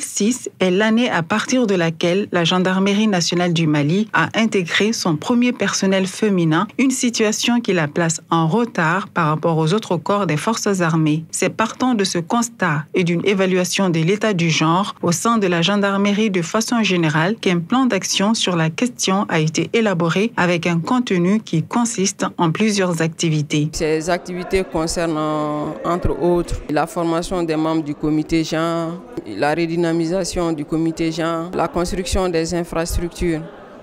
2006 est l'année à partir de laquelle la Gendarmerie nationale du Mali a intégré son premier personnel féminin, une situation qui la place en retard par rapport aux autres corps des forces armées. C'est partant de ce constat et d'une évaluation de l'état du genre au sein de la gendarmerie de façon générale qu'un plan d'action sur la question a été élaboré avec un contenu qui consiste en plusieurs activités. Ces activités concernent entre autres la formation des membres du comité genre, la redynamisation du comité genre, la construction des infrastructures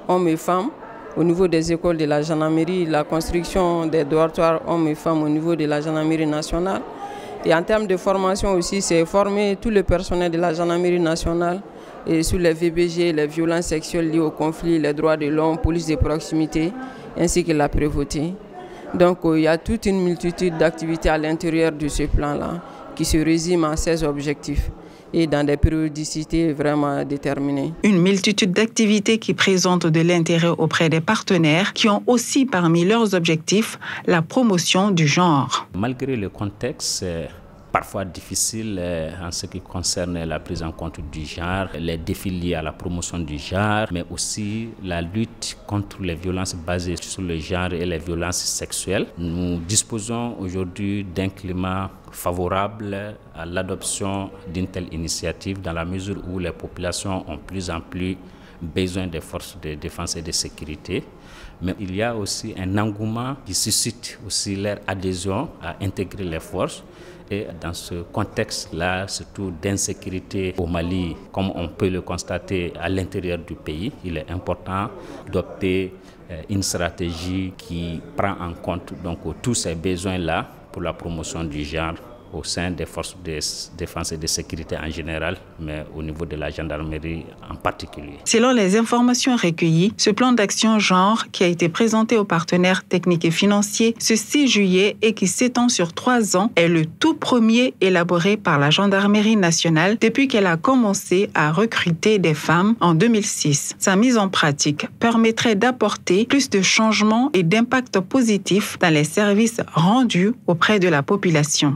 hommes et femmes au niveau des écoles de la gendarmerie, la construction des dortoirs hommes et femmes au niveau de la gendarmerie nationale. Et en termes de formation aussi, c'est former tout le personnel de la gendarmerie nationale et sur les VBG, les violences sexuelles liées au conflit, les droits de l'homme, police de proximité, ainsi que la prévôté. Donc il y a toute une multitude d'activités à l'intérieur de ce plan-là qui se résument à 16 objectifs et dans des périodicités vraiment déterminées. Une multitude d'activités qui présentent de l'intérêt auprès des partenaires qui ont aussi parmi leurs objectifs la promotion du genre. Malgré le contexte parfois difficile en ce qui concerne la prise en compte du genre, les défis liés à la promotion du genre, mais aussi la lutte contre les violences basées sur le genre et les violences sexuelles. Nous disposons aujourd'hui d'un climat favorable à l'adoption d'une telle initiative dans la mesure où les populations ont plus en plus besoin des forces de défense et de sécurité. Mais il y a aussi un engouement qui suscite aussi leur adhésion à intégrer les forces. Et dans ce contexte-là, surtout d'insécurité au Mali, comme on peut le constater à l'intérieur du pays, il est important d'adopter une stratégie qui prend en compte donc tous ces besoins-là pour la promotion du genre au sein des forces de défense et de sécurité en général, mais au niveau de la gendarmerie en particulier. Selon les informations recueillies, ce plan d'action genre qui a été présenté aux partenaires techniques et financiers ce 6 juillet et qui s'étend sur 3 ans est le tout premier élaboré par la Gendarmerie nationale depuis qu'elle a commencé à recruter des femmes en 2006. Sa mise en pratique permettrait d'apporter plus de changements et d'impact positifs dans les services rendus auprès de la population.